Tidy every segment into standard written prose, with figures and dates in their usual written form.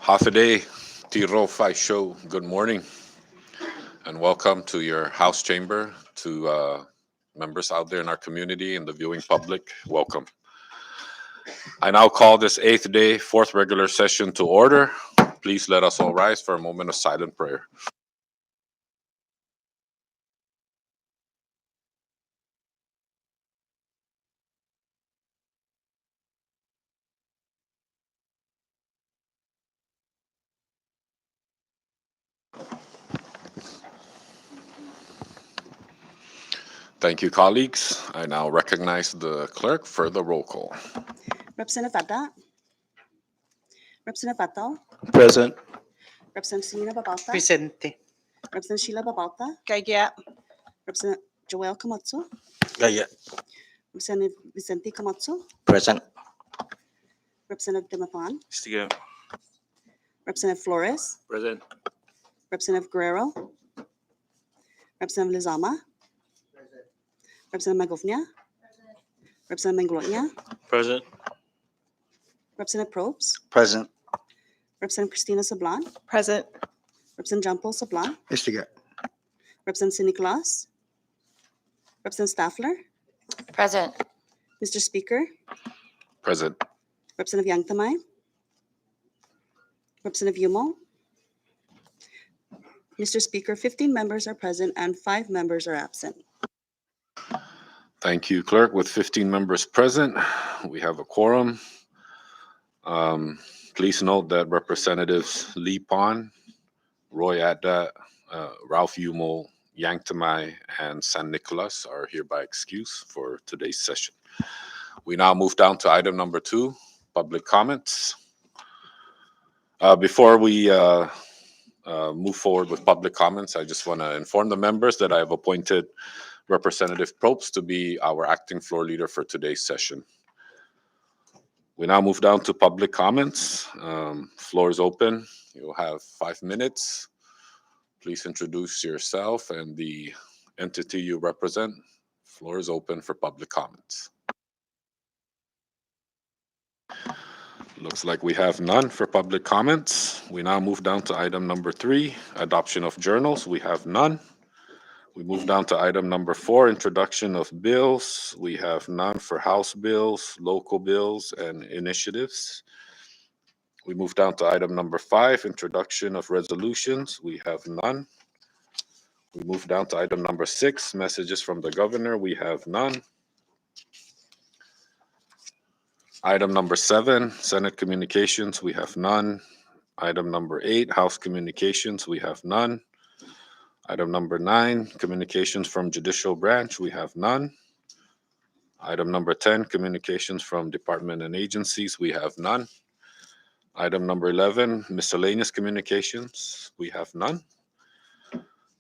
Hafaday, Tiro Fai Show, good morning, and welcome to your House chamber. To members out there in our community and the viewing public, welcome. I now call this eighth day, fourth regular session to order. Please let us all rise for a moment of silent prayer. Thank you, colleagues. I now recognize the clerk for the roll call. Representative Fata. Representative Fatal. Present. Representative Selena Babalta. Vicente. Representative Sheila Babalta. Kaya. Representative Joel Kamatsu. Kaya. Representative Vicente Kamatsu. Present. Representative Dimathan. Stigo. Representative Flores. Present. Representative Guerrero. Representative Lizama. Representative Magofnia. Representative Manglotnia. Present. Representative Probst. Present. Representative Christina Sablan. Present. Representative John Paul Sablan. Stigo. Representative Cindy Nicolas. Representative Staffler. Present. Mr. Speaker. Present. Representative Yang Tamay. Representative Yumo. Mr. Speaker, 15 members are present and 5 members are absent. Thank you, clerk. With 15 members present, we have a quorum. Please note that Representatives Lee Pon, Roy Adda, Ralph Yumo, Yang Tamay, and San Nicolas are hereby excused for today's session. We now move down to item number 2, public comments. Before we move forward with public comments, I just want to inform the members that I have appointed Representative Probst to be our acting floor leader for today's session. We now move down to public comments. Floor is open. You'll have 5 minutes. Please introduce yourself and the entity you represent. Floor is open for public comments. Looks like we have none for public comments. We now move down to item number 3, adoption of journals. We have none. We move down to item number 4, introduction of bills. We have none for House bills, local bills, and initiatives. We move down to item number 5, introduction of resolutions. We have none. We move down to item number 6, messages from the governor. We have none. Item number 7, Senate communications. We have none. Item number 8, House communications. We have none. Item number 9, communications from judicial branch, we have none. Item number 10, communications from department and agencies, we have none. Item number 11, miscellaneous communications, we have none.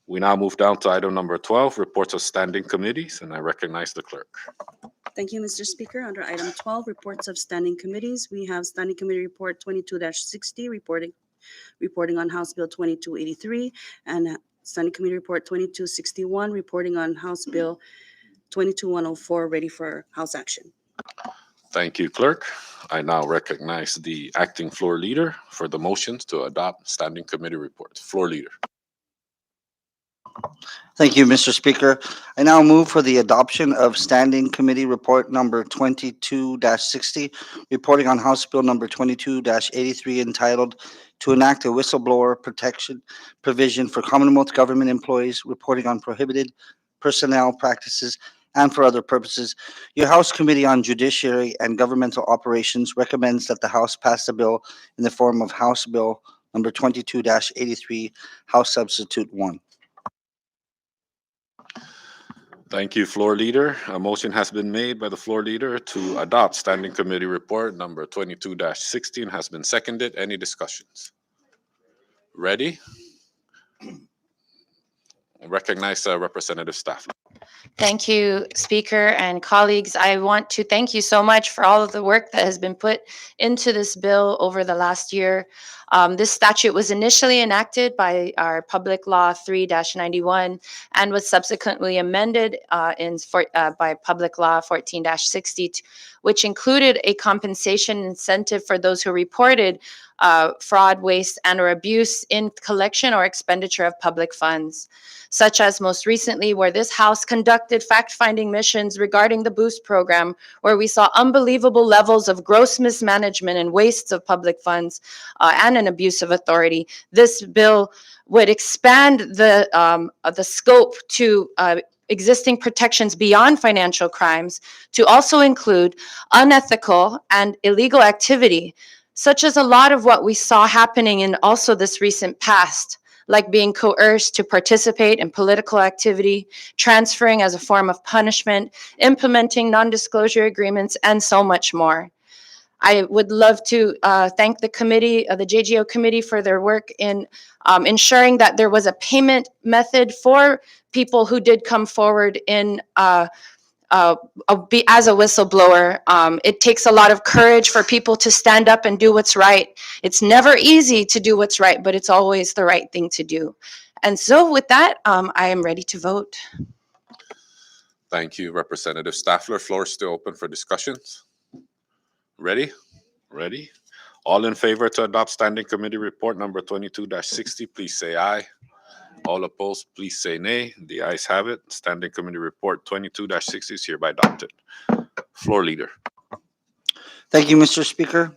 We now move down to item number 12, reports of standing committees, and I recognize the clerk. Thank you, Mr. Speaker. Under item 12, reports of standing committees, we have Standing Committee Report 22-60, reporting on House Bill 2283, and Standing Committee Report 2261, reporting on House Bill 22104, ready for House action. Thank you, clerk. I now recognize the acting floor leader for the motions to adopt standing committee reports. Floor leader. Thank you, Mr. Speaker. I now move for the adoption of Standing Committee Report number 22-60, reporting on House Bill number 22-83, entitled "To Enact a Whistleblower Protection Provision for Commonwealth Government Employees, Reporting on Prohibited Personnel Practices and for Other Purposes." Your House Committee on Judiciary and Governmental Operations recommends that the House pass the bill in the form of House Bill number 22-83, House Substitute 1. Thank you, floor leader. A motion has been made by the floor leader to adopt standing committee report number 22-16 has been seconded. Any discussions? Ready? I recognize Representative Staffler. Thank you, Speaker and colleagues. I want to thank you so much for all of the work that has been put into this bill over the last year. This statute was initially enacted by our Public Law 3-91 and was subsequently amended by Public Law 14-60, which included a compensation incentive for those who reported fraud, waste, and/or abuse in collection or expenditure of public funds, such as most recently where this House conducted fact-finding missions regarding the Boost program, where we saw unbelievable levels of gross mismanagement and wastes of public funds and an abuse of authority. This bill would expand the scope to existing protections beyond financial crimes to also include unethical and illegal activity, such as a lot of what we saw happening in also this recent past, like being coerced to participate in political activity, transferring as a form of punishment, implementing non-disclosure agreements, and so much more. I would love to thank the committee, the JGO committee, for their work in ensuring that there was a payment method for people who did come forward in as a whistleblower. It takes a lot of courage for people to stand up and do what's right. It's never easy to do what's right, but it's always the right thing to do. And so with that, I am ready to vote. Thank you, Representative Staffler. Floor is still open for discussions. Ready? Ready? All in favor to adopt Standing Committee Report number 22-60, please say aye. All opposed, please say nay. The ayes have it. Standing Committee Report 22-60 is hereby adopted. Floor Leader. Thank you, Mr. Speaker.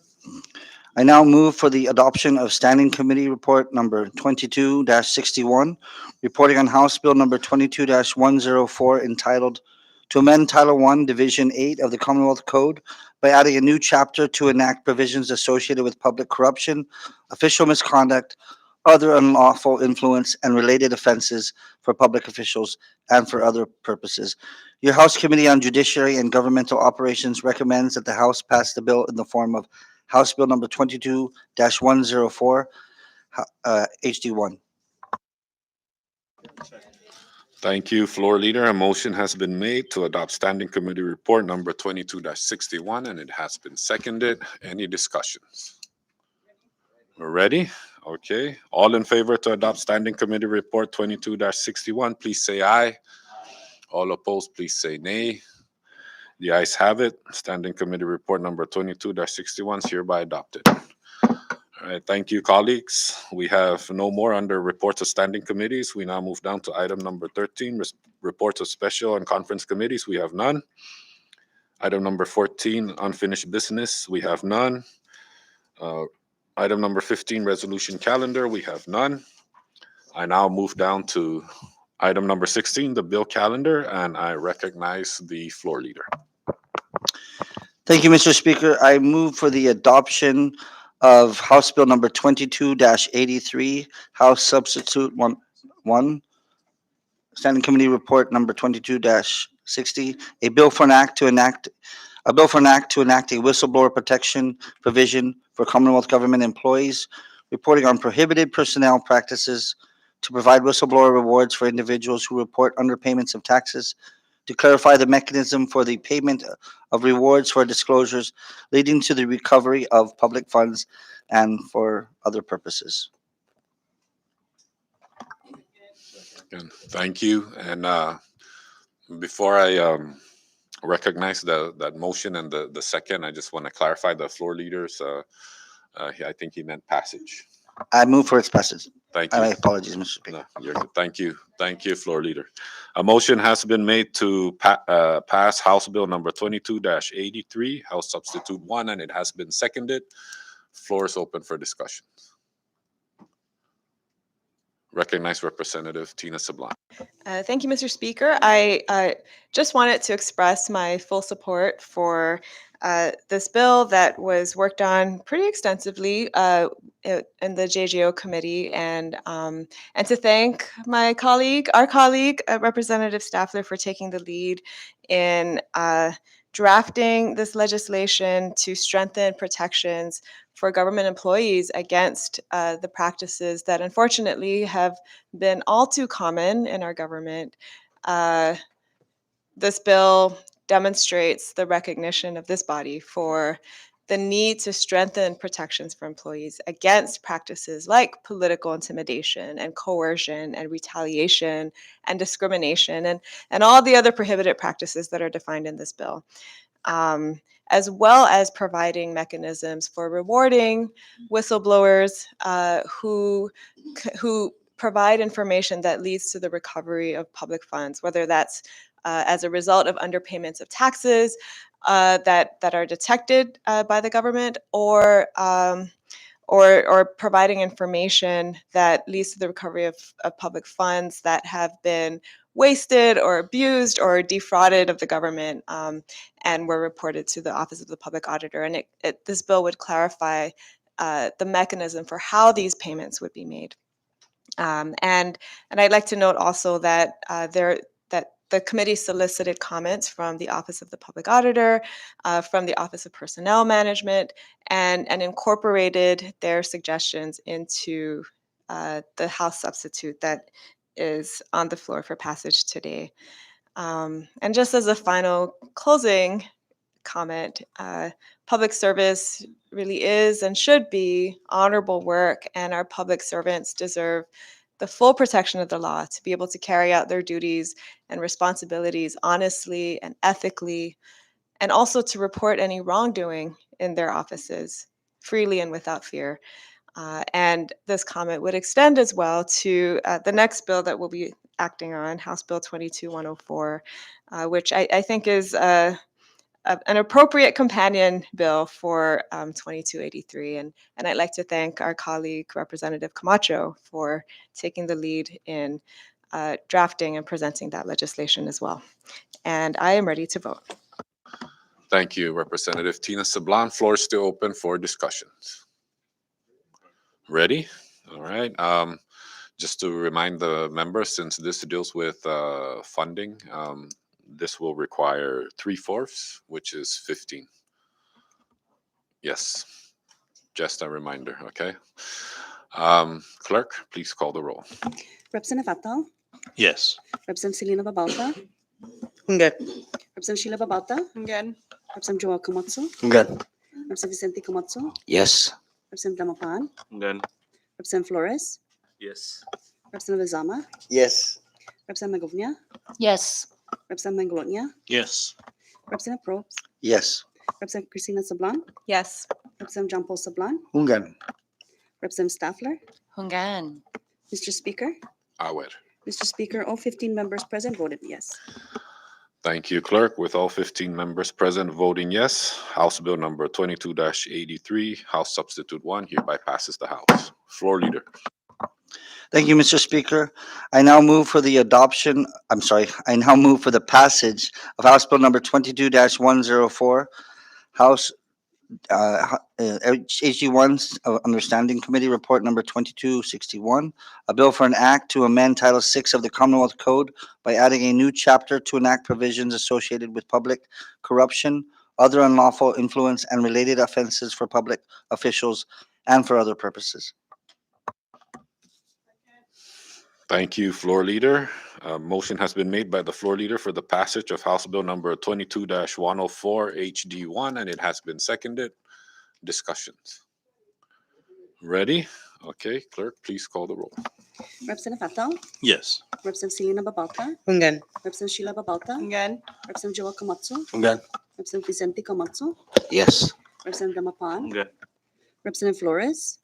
I now move for the adoption of Standing Committee Report number 22-61, reporting on House Bill number 22-104 entitled to amend Title I, Division 8 of the Commonwealth Code by adding a new chapter to enact provisions associated with public corruption, official misconduct, other unlawful influence, and related offenses for public officials and for other purposes. Your House Committee on Judiciary and Governmental Operations recommends that the House pass the bill in the form of House Bill number 22-104, HD1. Thank you, Floor Leader. A motion has been made to adopt Standing Committee Report number 22-61, and it has been seconded. Any discussions? We're ready? Okay. All in favor to adopt Standing Committee Report 22-61, please say aye. All opposed, please say nay. The ayes have it. Standing Committee Report number 22-61 is hereby adopted. All right, thank you, colleagues. We have no more under reports of standing committees. We now move down to item number 13, reports of special and conference committees. We have none. Item number 14, unfinished business. We have none. Item number 15, resolution calendar. We have none. I now move down to item number 16, the bill calendar, and I recognize the floor leader. Thank you, Mr. Speaker. I move for the adoption of House Bill number 22-83, House Substitute 1, Standing Committee Report number 22-60, a bill for an act to enact a whistleblower protection provision for Commonwealth government employees, reporting on prohibited personnel practices, to provide whistleblower rewards for individuals who report underpayments of taxes, to clarify the mechanism for the payment of rewards for disclosures leading to the recovery of public funds and for other purposes. And thank you. And before I recognize that motion and the second, I just want to clarify the floor leaders. I think he meant passage. I move for its passage. Thank you. My apologies, Mr. Speaker. No, you're good. Thank you. Thank you, floor leader. A motion has been made to pass House Bill number 22-83, House Substitute 1, and it has been seconded. Floor is open for discussion. Recognize Representative Tina Sablan. Thank you, Mr. Speaker. I just wanted to express my full support for this bill that was worked on pretty extensively in the JGO committee, and to thank our colleague, Representative Staffler, for taking the lead in drafting this legislation to strengthen protections for government employees against the practices that unfortunately have been all too common in our government. This bill demonstrates the recognition of this body for the need to strengthen protections for employees against practices like political intimidation and coercion and retaliation and discrimination and all the other prohibited practices that are defined in this bill, as well as providing mechanisms for rewarding whistleblowers who provide information that leads to the recovery of public funds, whether that's as a result of underpayments of taxes that are detected by the government, or providing information that leads to the recovery of public funds that have been wasted or abused or defrauded of the government, and were reported to the Office of the Public Auditor. And this bill would clarify the mechanism for how these payments would be made. And I'd like to note also that the committee solicited comments from the Office of the Public Auditor, from the Office of Personnel Management, and incorporated their suggestions into the House substitute that is on the floor for passage today. And just as a final closing comment, public service really is and should be honorable work, and our public servants deserve the full protection of the law to be able to carry out their duties and responsibilities honestly and ethically, and also to report any wrongdoing in their offices freely and without fear. And this comment would extend as well to the next bill that we'll be acting on, House Bill 22104, which I think is an appropriate companion bill for 2283. And I'd like to thank our colleague, Representative Camacho, for taking the lead in drafting and presenting that legislation as well. And I am ready to vote. Thank you, Representative Tina Sablan. Floor is still open for discussions. Ready? All right. Just to remind the members, since this deals with funding, this will require 3/4, which is 15. Yes, just a reminder, okay? Clerk, please call the roll. Representative Atal, Yes. Representative Selena Babalta, Good. Representative Sheila Babalta, Again. Representative Joel Camacho, Good. Representative Vicente Camacho, Yes. Representative Damapan, Good. Representative Flores, Yes. Representative Zama, Yes. Representative Magovnia, Yes. Representative Manglotnia, Yes. Representative Probst, Yes. Representative Christina Sablan, Yes. Representative John Paul Sablan, Good. Representative Staffler. Hungan. Mr. Speaker, Aware. Mr. Speaker, all 15 members present voted yes. Thank you, Clerk. With all 15 members present voting yes, House Bill number 22-83, House Substitute 1 hereby passes the House. Floor Leader. Thank you, Mr. Speaker. I now move for the passage of House Bill number 22-104, House HG1's Understanding Committee Report number 2261, a bill for an act to amend Title VI of the Commonwealth Code by adding a new chapter to enact provisions associated with public corruption, other unlawful influence, and related offenses for public officials and for other purposes. Thank you, Floor Leader. Motion has been made by the Floor Leader for the passage of House Bill number 22-104 HD1, and it has been seconded. Discussions. Ready? Okay, Clerk, please call the roll. Representative Atal, Yes. Representative Selena Babalta, Good. Representative Sheila Babalta, Again. Representative Joel Camacho, Good. Representative Vicente Camacho, Yes. Representative Damapan, Good. Representative Flores,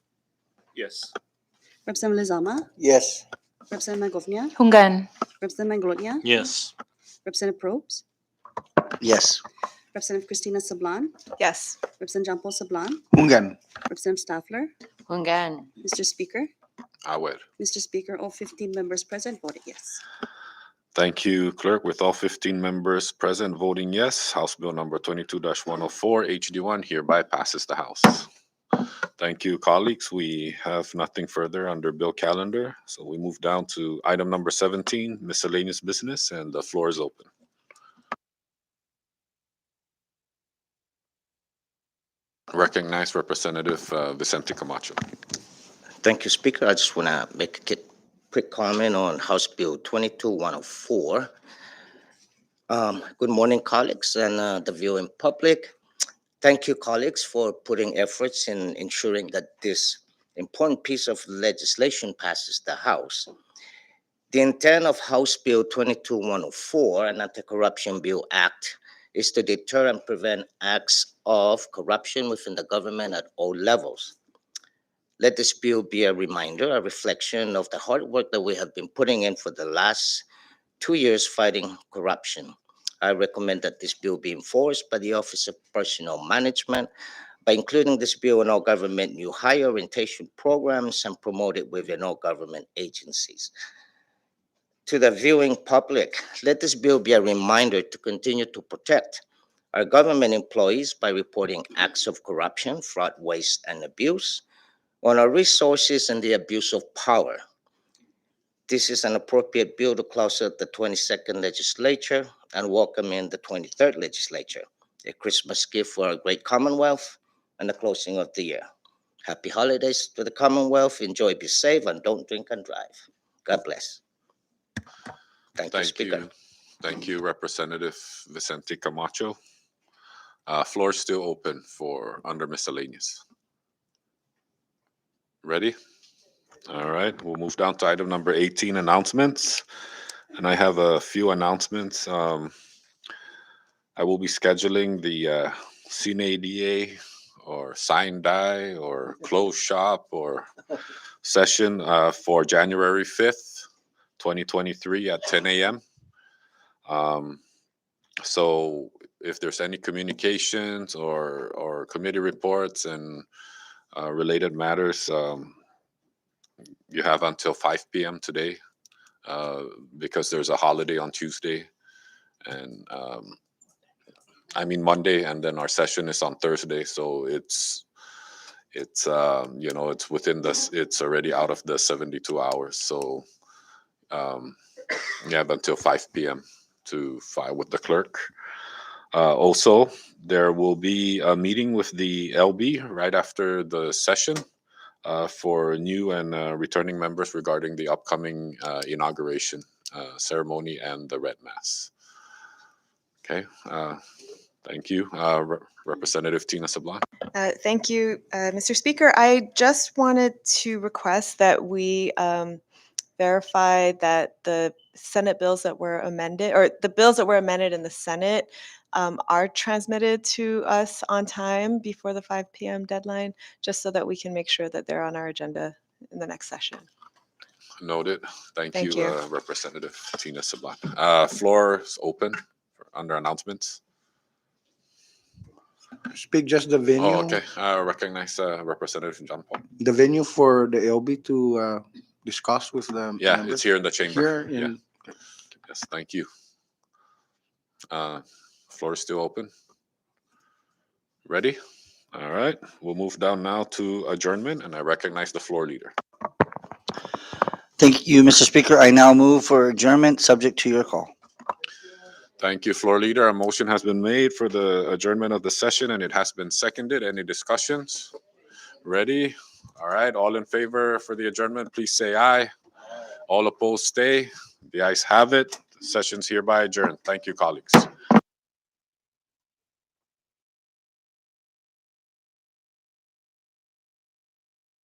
Yes. Representative Lezama, Yes. Representative Magovnia, Hungan. Representative Manglotnia, Yes. Representative Probst, Yes. Representative Christina Sablan, Yes. Representative John Paul Sablan, Good. Representative Staffler. Hungan. Mr. Speaker, Aware. Mr. Speaker, all 15 members present voted yes. Thank you, Clerk. With all 15 members present voting yes, House Bill number 22-104 HD1 hereby passes the House. Thank you, colleagues. We have nothing further under bill calendar, so we move down to item number 17, miscellaneous business, and the floor is open. Recognize Representative Vicente Camacho. Thank you, Speaker. I just want to make a quick comment on House Bill 22-104. Good morning, colleagues and the viewing public. Thank you, colleagues, for putting efforts in ensuring that this important piece of legislation passes the House. The intent of House Bill 22104, an Anti-Corruption Bill Act, is to deter and prevent acts of corruption within the government at all levels. Let this bill be a reminder, a reflection of the hard work that we have been putting in for the last 2 years fighting corruption. I recommend that this bill be enforced by the Office of Personnel Management by including this bill in all government new hire orientation programs and promote it within all government agencies. To the viewing public, let this bill be a reminder to continue to protect our government employees by reporting acts of corruption, fraud, waste, and abuse on our resources and the abuse of power. This is an appropriate bill to close out the 22nd legislature and welcome in the 23rd legislature, a Christmas gift for our great Commonwealth and the closing of the year. Happy holidays to the Commonwealth. Enjoy, be safe, and don't drink and drive. God bless. Thank you, Thank Speaker. you. Thank you, Representative Vicente Camacho. Floor is still open for under miscellaneous. Ready? All right, we'll move down to item number 18, announcements. And I have a few announcements. I will be scheduling the CNADA or sign die or close shop or session for January 5th, 2023 at 10 a.m. So if there's any communications or committee reports and related matters, you have until 5 p.m. today because there's a holiday on Tuesday and Monday, and then our session is on Thursday. So it's it's within this. It's already out of the 72 hours. So you have until 5 p.m. to file with the clerk. Also, there will be a meeting with the LB right after the session for new and returning members regarding the upcoming inauguration ceremony and the Red Mass. Okay, thank you. Representative Tina Sablan. Thank you, Mr. Speaker. I just wanted to request that we verify that the Senate bills that were amended, or the bills that were amended in the Senate, are transmitted to us on time before the 5 p.m. deadline, just so that we can make sure that they're on our agenda in the next session. Noted. Thank Thank you, you. Representative Tina Sablan. Floor is open for under announcements. Speak just the venue. Oh, okay. Recognize Representative John Paul. The venue for the LB to discuss with the Yeah, members it's here in the chamber. here in Yes, thank you. Floor is still open. Ready? All right, we'll move down now to adjournment, and I recognize the floor leader. Thank you, Mr. Speaker. I now move for adjournment, subject to your call. Thank you, floor leader. A motion has been made for the adjournment of the session, and it has been seconded. Any discussions? Ready? All right, all in favor for the adjournment, please say aye. All opposed, stay. The ayes have it. The session's hereby adjourned. Thank you, colleagues.